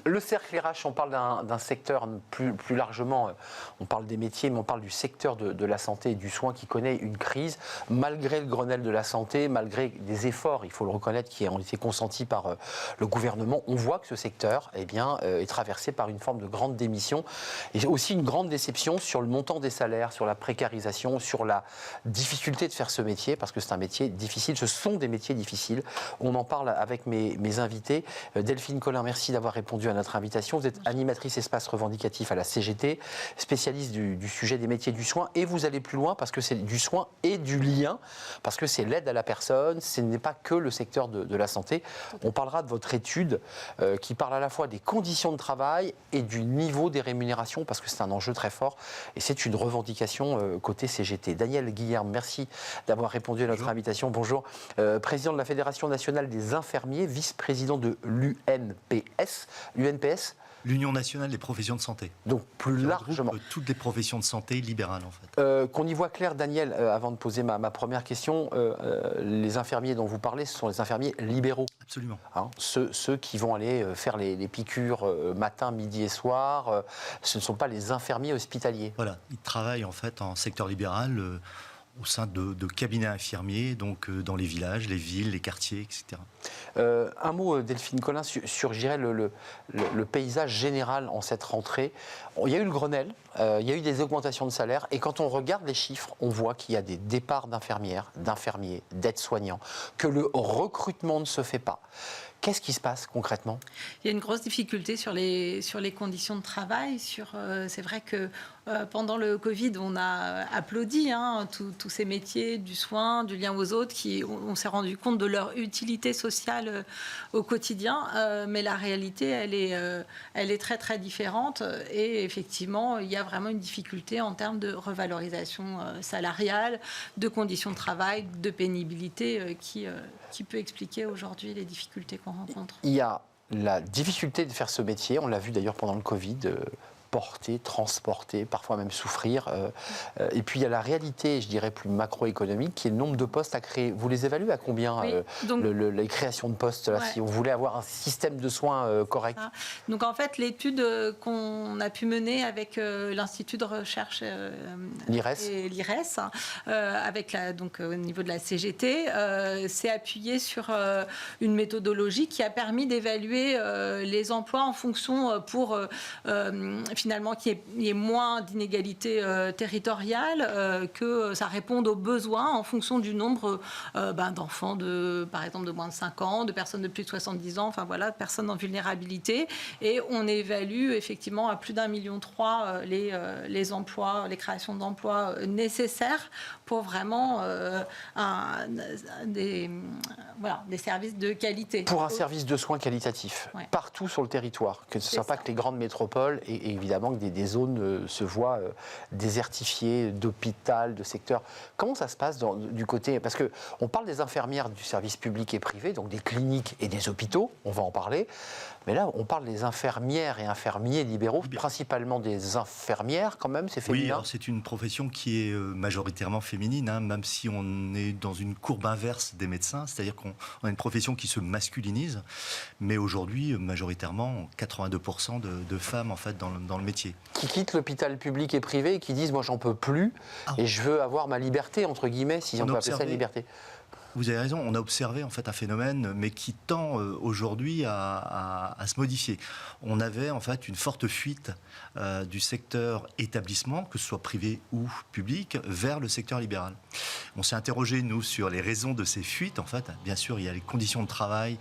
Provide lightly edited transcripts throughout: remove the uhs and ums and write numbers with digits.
Le cercle RH, on parle d'un secteur plus largement, on parle des métiers, mais on parle du secteur de la santé et du soin qui connaît une crise, malgré le Grenelle de la santé, malgré des efforts, il faut le reconnaître, qui ont été consentis par le gouvernement. On voit que ce secteur est traversé par une forme de grande démission et aussi une grande déception sur le montant des salaires, sur la précarisation, sur la difficulté de faire ce métier, parce que c'est un métier difficile, ce sont des métiers difficiles. On en parle avec mes invités. Delphine Collin, merci d'avoir répondu à notre invitation. Vous êtes animatrice espace revendicatif à la CGT, spécialiste du sujet des métiers du soin, et vous allez plus loin parce que c'est du soin et du lien, parce que c'est l'aide à la personne, ce n'est pas que le secteur de la santé. On parlera de votre étude qui parle à la fois des conditions de travail et du niveau des rémunérations, parce que c'est un enjeu très fort et c'est une revendication côté CGT. Daniel Guillerme, merci d'avoir répondu à notre invitation. Bonjour. Président de la Fédération nationale des infirmiers, vice-président de l'UNPS. L'UNPS, l'Union nationale des professions de santé. donc plus largement. Toutes les professions de santé libérales, en fait. Qu'on y voit clair, Daniel, avant de poser ma première question, les infirmiers dont vous parlez, ce sont les infirmiers libéraux. Absolument. Hein, ceux qui vont aller faire les piqûres matin, midi et soir, ce ne sont pas les infirmiers hospitaliers. Voilà, ils travaillent en fait en secteur libéral, au sein de cabinets infirmiers, donc dans les villages, les villes, les quartiers, etc. Un mot, Delphine Collin, sur je dirais, le paysage général en cette rentrée. Il y a eu le Grenelle, il y a eu des augmentations de salaire, et quand on regarde les chiffres, on voit qu'il y a des départs d'infirmières, d'infirmiers, d'aides-soignants, que le recrutement ne se fait pas. Qu'est-ce qui se passe concrètement ? Il y a une grosse difficulté sur les conditions de travail. C'est vrai que pendant le Covid, on a applaudi tous ces métiers du soin, du lien aux autres, on s'est rendu compte de leur utilité sociale au quotidien. Mais la réalité, elle est très très différente. Et effectivement, il y a vraiment une difficulté en termes de revalorisation salariale, de conditions de travail, de pénibilité qui peut expliquer aujourd'hui les difficultés qu'on rencontre. Il y a la difficulté de faire ce métier, on l'a vu d'ailleurs pendant le Covid, porter, transporter, parfois même souffrir. Et puis il y a la réalité, je dirais, plus macroéconomique, qui est le nombre de postes à créer. Vous les évaluez à combien, oui, donc, les créations de postes, là, si on voulait avoir un système de soins correct? Donc en fait, l'étude qu'on a pu mener avec l'Institut de recherche l'IRES, donc au niveau de la CGT, s'est appuyé sur une méthodologie qui a permis d'évaluer les emplois en fonction pour finalement qu'il y ait moins d'inégalités territoriales, que ça réponde aux besoins en fonction du nombre d'enfants, par exemple de moins de 5 ans, de personnes de plus de 70 ans, enfin voilà, de personnes en vulnérabilité. Et on évalue effectivement à plus d'1,3 million les emplois, les créations d'emplois nécessaires pour vraiment des services de qualité. Pour un service de soins qualitatif, partout sur le territoire, que ce ne soit pas que les grandes métropoles, et évidemment que des zones se voient désertifiées d'hôpital, de secteurs. Comment ça se passe du côté... Parce qu'on parle des infirmières du service public et privé, donc des cliniques et des hôpitaux, on va en parler. Mais là, on parle des infirmières et infirmiers libéraux, principalement des infirmières quand même, c'est féminin. Oui, alors c'est une profession qui est majoritairement féminine, même si on est dans une courbe inverse des médecins, c'est-à-dire qu'on a une profession qui se masculinise, mais aujourd'hui, majoritairement, 82% de femmes en fait dans le métier. Qui quittent l'hôpital public et privé et qui disent « moi j'en peux plus et je veux avoir ma liberté » entre guillemets, si on peut appeler ça une liberté. Vous avez raison, on a observé en fait un phénomène, mais qui tend aujourd'hui à se modifier. On avait en fait une forte fuite du secteur établissement, que ce soit privé ou public, vers le secteur libéral. On s'est interrogé, nous, sur les raisons de ces fuites. En fait, bien sûr, il y a les conditions de travail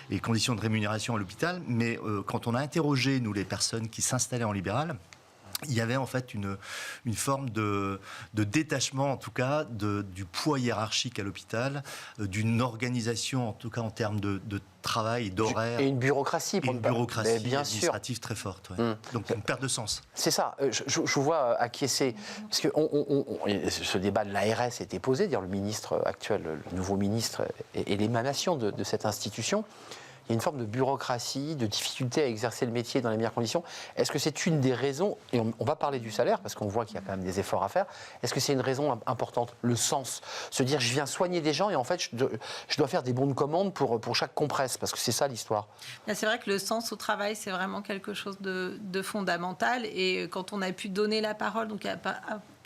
et les conditions de rémunération à l'hôpital, mais quand on a interrogé, nous, les personnes qui s'installaient en libéral, il y avait en fait une forme de détachement, en tout cas, du poids hiérarchique à l'hôpital, d'une organisation, en tout cas en termes de travail, d'horaire. Et une bureaucratie. Une bureaucratie administrative très forte. Donc une perte de sens. C'est ça. Je vous vois acquiescer. Parce que ce débat de l'ARS était posé, dire le ministre actuel, le nouveau ministre, et l'émanation de cette institution. il y a une forme de bureaucratie, de difficulté à exercer le métier dans les meilleures conditions. Est-ce que c'est une des raisons, et on va parler du salaire, parce qu'on voit qu'il y a quand même des efforts à faire, est-ce que c'est une raison importante, le sens, se dire je viens soigner des gens et en fait je dois faire des bons de commande pour chaque compresse, parce que c'est ça l'histoire. C'est vrai que le sens au travail, c'est vraiment quelque chose de fondamental, et quand on a pu donner la parole, donc à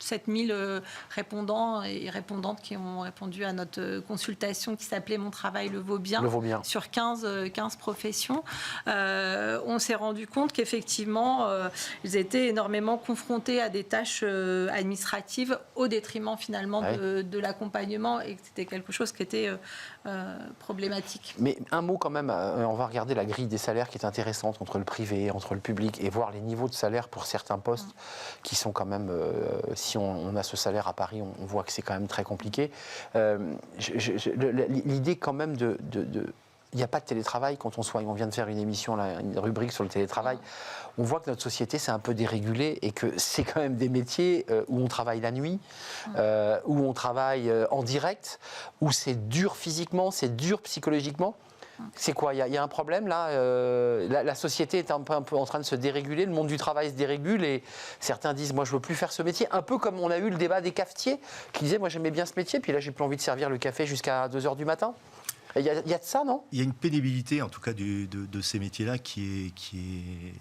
7000 répondants et répondantes qui ont répondu à notre consultation qui s'appelait Mon travail le vaut bien, sur 15 professions. On s'est rendu compte qu'effectivement, ils étaient énormément confrontés à des tâches administratives au détriment finalement de l'accompagnement, et que c'était quelque chose qui était problématique. Mais un mot quand même, on va regarder la grille des salaires qui est intéressante entre le privé, entre le public, et voir les niveaux de salaire pour certains postes qui sont quand même... si on a ce salaire à Paris, on voit que c'est quand même très compliqué. L'idée quand même il n'y a pas de télétravail quand on soigne. On vient de faire une émission, une rubrique sur le télétravail. On voit que notre société s'est un peu dérégulée et que c'est quand même des métiers où on travaille la nuit, où on travaille en direct, où c'est dur physiquement, c'est dur psychologiquement. C'est quoi? Il y a un problème là. La société est un peu en train de se déréguler, le monde du travail se dérégule et certains disent moi je veux plus faire ce métier. Un peu comme on a eu le débat des cafetiers qui disaient moi j'aimais bien ce métier, puis là j'ai plus envie de servir le café jusqu'à 2h du matin. Il y a de ça, non? Il y a une pénibilité en tout cas de ces métiers-là qui est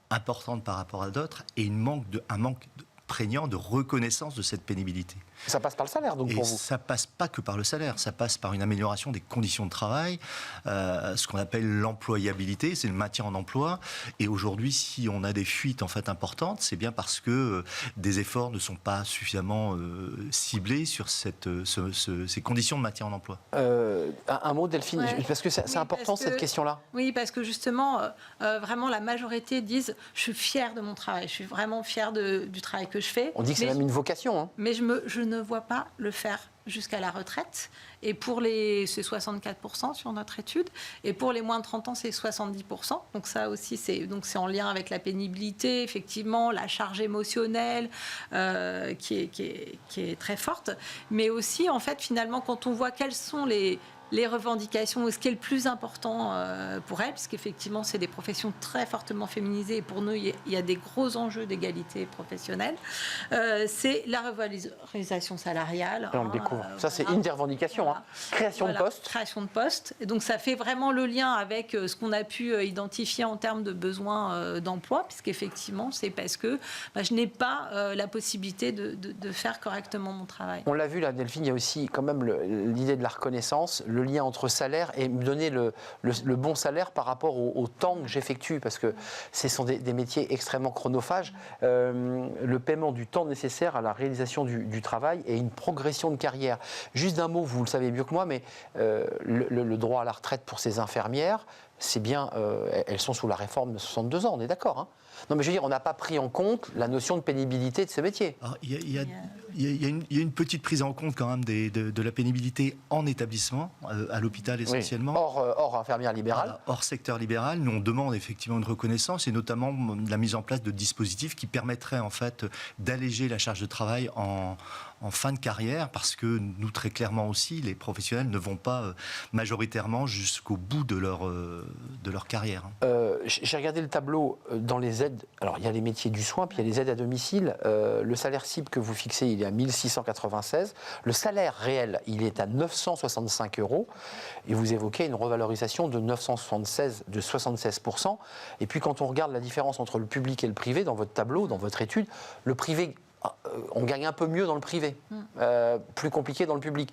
importante par rapport à d'autres, et un manque prégnant de reconnaissance de cette pénibilité. Ça passe par le salaire, donc, pour vous? Ça passe pas que par le salaire, ça passe par une amélioration des conditions de travail, ce qu'on appelle l'employabilité, c'est le maintien en emploi. Et aujourd'hui, si on a des fuites en fait importantes, c'est bien parce que des efforts ne sont pas suffisamment ciblés sur ces conditions de maintien en emploi. Un mot, Delphine, parce que c'est important cette question-là. Oui, parce que justement, vraiment la majorité disent je suis fière de mon travail, je suis vraiment fière du travail que je fais. On dit que c'est même une vocation. Hein. Mais je ne vois pas le faire jusqu'à la retraite. Et pour c'est 64% sur notre étude. Et pour les moins de 30 ans, c'est 70%. Donc ça aussi, c'est en lien avec la pénibilité, effectivement, la charge émotionnelle qui est très forte. Mais aussi, en fait, finalement, quand on voit quelles sont les revendications, ce qui est le plus important pour elles, parce qu'effectivement, c'est des professions très fortement féminisées, et pour nous, il y a des gros enjeux d'égalité professionnelle, c'est la revalorisation salariale. Et on le découvre. Ça, c'est une des revendications. Voilà. Création de postes. Création de postes. Et donc, ça fait vraiment le lien avec ce qu'on a pu identifier en termes de besoins d'emploi, puisqu'effectivement, c'est parce que je n'ai pas la possibilité de faire correctement mon travail. On l'a vu, là, Delphine, il y a aussi quand même l'idée de la reconnaissance, le lien entre salaire et me donner le bon salaire par rapport au temps que j'effectue, parce que ce sont des métiers extrêmement chronophages. Le paiement du temps nécessaire à la réalisation du travail et une progression de carrière. Juste d'un mot, vous le savez mieux que moi, mais le droit à la retraite pour ces infirmières, c'est bien, elles sont sous la réforme de 62 ans, on est d'accord, hein? Non, mais je veux dire, on n'a pas pris en compte la notion de pénibilité de ce métier. Il y a une petite prise en compte quand même de la pénibilité en établissement, à l'hôpital essentiellement. Oui. Hors infirmière libérale. Hors secteur libéral. Nous, on demande effectivement une reconnaissance et notamment la mise en place de dispositifs qui permettraient en fait d'alléger la charge de travail en fin de carrière, parce que nous, très clairement aussi, les professionnels ne vont pas majoritairement jusqu'au bout de leur carrière. J'ai regardé le tableau dans les aides. Alors, il y a les métiers du soin, puis il y a les aides à domicile. Le salaire cible que vous fixez, il est à 1696. Le salaire réel, il est à 965 €. Et vous évoquez une revalorisation de 76%. Et puis, quand on regarde la différence entre le public et le privé, dans votre tableau, dans votre étude, le privé, on gagne un peu mieux dans le privé, plus compliqué dans le public.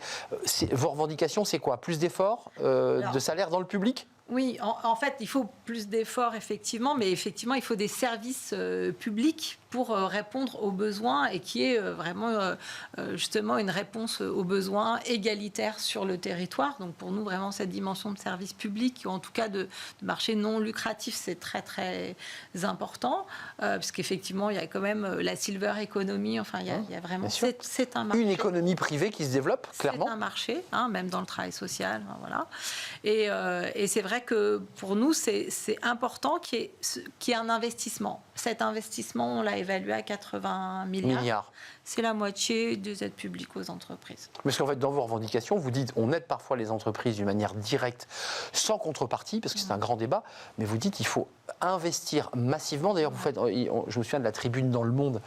Vos revendications, c'est quoi? Plus d'efforts de salaire dans le public? Oui, en fait, il faut plus d'efforts, effectivement, mais effectivement, il faut des services publics pour répondre aux besoins et qui est vraiment justement une réponse aux besoins égalitaires sur le territoire. Donc pour nous, vraiment, cette dimension de service public, ou en tout cas de marché non lucratif, c'est très, très important, puisqu'effectivement, il y a quand même la silver economy, enfin, il y a vraiment... C'est un marché. Une économie privée qui se développe, clairement. C'est un marché, même dans le travail social, voilà. Et c'est vrai que pour nous, c'est important qu'il y ait un investissement. Cet investissement, on l'a évalué à 80 milliards. C'est la moitié des aides publiques aux entreprises. Parce qu'en fait, dans vos revendications, vous dites on aide parfois les entreprises d'une manière directe, sans contrepartie, parce que c'est un grand débat, mais vous dites qu'il faut investir massivement. D'ailleurs, je me souviens de la tribune dans Le Monde,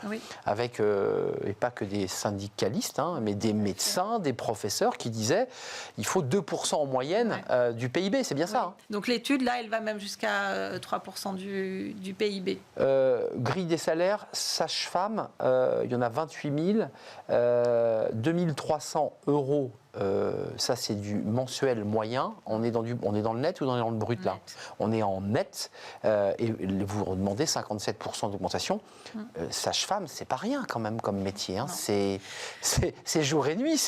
avec, et pas que des syndicalistes, mais des médecins, des professeurs qui disaient il faut 2% en moyenne du PIB, c'est bien ça. Donc l'étude, là, elle va même jusqu'à 3% du PIB. Grille des salaires, sage-femme, il y en a 28 000, 2300 euros. Ça, c'est du mensuel moyen. On est dans le net ou dans le brut, là? On est en net. Et vous demandez 57% d'augmentation. Sage-femme, c'est pas rien quand même comme métier. C'est jour et nuit.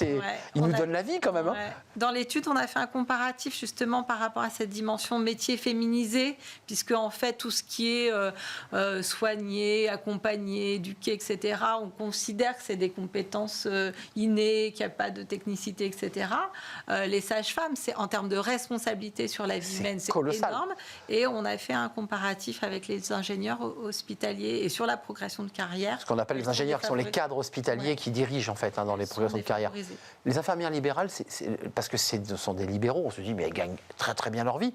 Il nous donne la vie quand même. Dans l'étude, on a fait un comparatif justement par rapport à cette dimension métier féminisé, puisque en fait, tout ce qui est soigner, accompagner, éduquer, etc., on considère que c'est des compétences innées, qu'il n'y a pas de technicité, etc. Les sages-femmes, c'est en termes de responsabilité sur la vie humaine, c'est énorme. Et on a fait un comparatif avec les ingénieurs hospitaliers et sur la progression de carrière. Ce qu'on appelle les ingénieurs, qui sont les cadres hospitaliers qui dirigent en fait dans les progressions de carrière. Les infirmières libérales, parce que ce sont des libéraux, on se dit mais elles gagnent très très bien leur vie.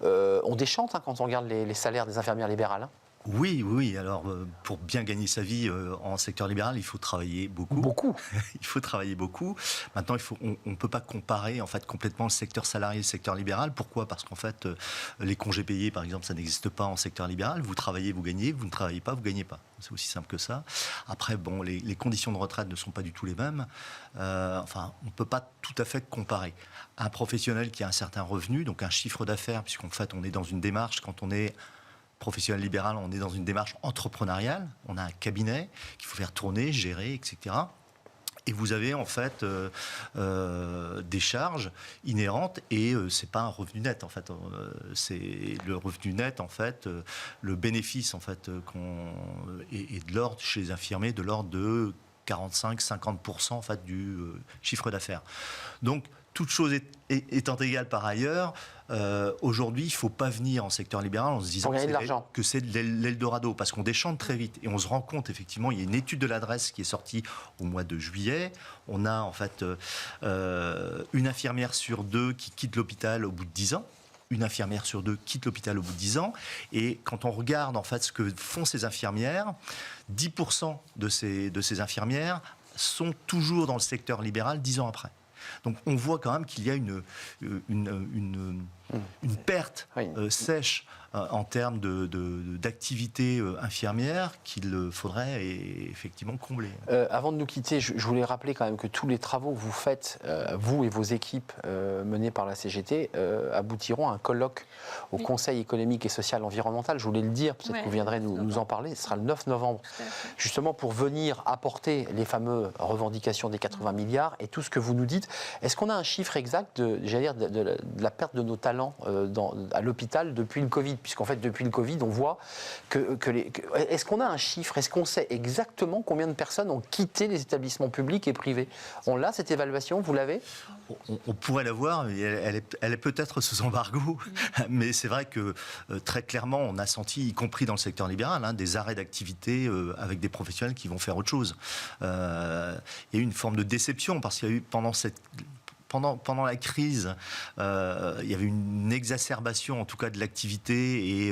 On déchante quand on regarde les salaires des infirmières libérales. Oui. Alors, pour bien gagner sa vie en secteur libéral, il faut travailler beaucoup. Il faut travailler beaucoup. Maintenant, on ne peut pas comparer en fait complètement le secteur salarié et le secteur libéral. Pourquoi ? Parce qu'en fait, les congés payés, par exemple, ça n'existe pas en secteur libéral. Vous travaillez, vous gagnez. Vous ne travaillez pas, vous gagnez pas. C'est aussi simple que ça. Après, les conditions de retraite ne sont pas du tout les mêmes. On ne peut pas tout à fait comparer. Un professionnel qui a un certain revenu, donc un chiffre d'affaires, puisqu'en fait, on est dans une démarche quand on est professionnel libéral, on est dans une démarche entrepreneuriale. On a un cabinet qu'il faut faire tourner, gérer, etc. Et vous avez en fait des charges inhérentes et c'est pas un revenu net en fait. C'est le revenu net en fait, le bénéfice en fait est de l'ordre chez les infirmiers de l'ordre de 45-50% en fait du chiffre d'affaires. Donc toute chose étant égale par ailleurs, aujourd'hui, il ne faut pas venir en secteur libéral en se disant que c'est de l'Eldorado, parce qu'on déchante très vite. Et on se rend compte, effectivement, il y a une étude de l'adresse qui est sortie au mois de juillet. On a en fait une infirmière sur deux qui quitte l'hôpital au bout de 10 ans. Une infirmière sur deux quitte l'hôpital au bout de 10 ans. Et quand on regarde en fait ce que font ces infirmières, 10% de ces infirmières sont toujours dans le secteur libéral 10 ans après. Donc on voit quand même qu'il y a une perte sèche en termes d'activité infirmière qu'il faudrait effectivement combler. Avant de nous quitter, je voulais rappeler quand même que tous les travaux que vous faites, vous et vos équipes menées par la CGT, aboutiront à un colloque au Conseil économique et social environnemental. Je voulais le dire, peut-être que vous viendrez nous en parler. Ce sera le 9 novembre, justement pour venir apporter les fameuses revendications des 80 milliards et tout ce que vous nous dites. Est-ce qu'on a un chiffre exact de la perte de nos talents à l'hôpital depuis le Covid ? Puisqu'en fait, depuis le Covid, on voit est-ce qu'on a un chiffre ? Est-ce qu'on sait exactement combien de personnes ont quitté les établissements publics et privés ? On l'a, cette évaluation ? Vous l'avez ? On pourrait l'avoir, mais elle est peut-être sous embargo. Mais c'est vrai que très clairement, on a senti, y compris dans le secteur libéral, des arrêts d'activité avec des professionnels qui vont faire autre chose. Il y a eu une forme de déception parce qu'il y a eu pendant la crise, il y avait une exacerbation, en tout cas, de l'activité et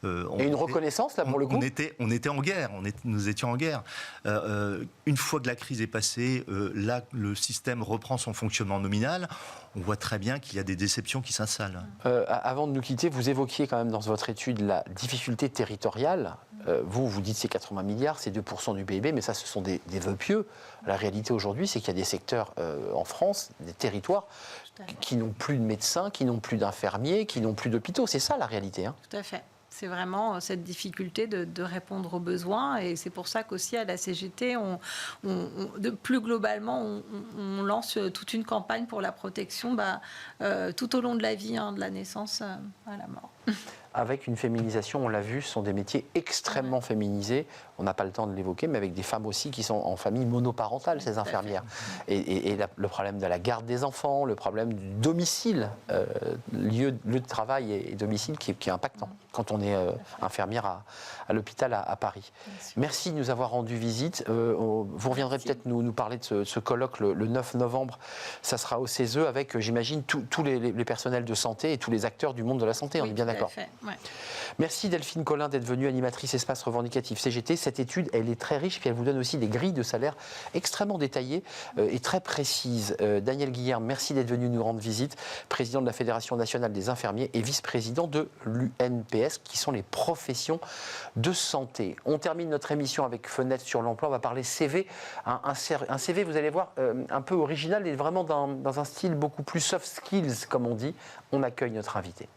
une reconnaissance là pour le coup. On était en guerre, nous étions en guerre. Une fois que la crise est passée, là, le système reprend son fonctionnement nominal. On voit très bien qu'il y a des déceptions qui s'installent. Avant de nous quitter, vous évoquiez quand même dans votre étude la difficulté territoriale. Vous dites c'est 80 milliards, c'est 2% du PIB, mais ça, ce sont des vœux pieux. La réalité aujourd'hui, c'est qu'il y a des secteurs en France, des territoires, qui n'ont plus de médecins, qui n'ont plus d'infirmiers, qui n'ont plus d'hôpitaux. C'est ça la réalité. Tout à fait. C'est vraiment cette difficulté de répondre aux besoins et c'est pour ça qu'aussi à la CGT, plus globalement, on lance toute une campagne pour la protection tout au long de la vie, de la naissance à la mort. avec une féminisation, on l'a vu, ce sont des métiers extrêmement féminisés. On n'a pas le temps de l'évoquer, mais avec des femmes aussi qui sont en famille monoparentale, ces infirmières. Et le problème de la garde des enfants, le problème du domicile, lieu de travail et domicile qui est impactant quand on est infirmière à l'hôpital à Paris. Merci de nous avoir rendu visite. Vous reviendrez peut-être nous parler de ce colloque le 9 novembre. Ça sera au CESE avec, j'imagine, tous les personnels de santé et tous les acteurs du monde de la santé. On est bien d'accord. Ouais. Merci Delphine Collin d'être venue, animatrice espace revendicatif CGT. Cette étude, elle est très riche, puis elle vous donne aussi des grilles de salaire extrêmement détaillées et très précises. Daniel Guillerme, merci d'être venu nous rendre visite, président de la Fédération nationale des infirmiers et vice-président de l'UNPS, qui sont les professions de santé. On termine notre émission avec Fenêtre sur l'emploi. On va parler CV. Un CV, vous allez voir, un peu original et vraiment dans un style beaucoup plus soft skills, comme on dit. On accueille notre invité.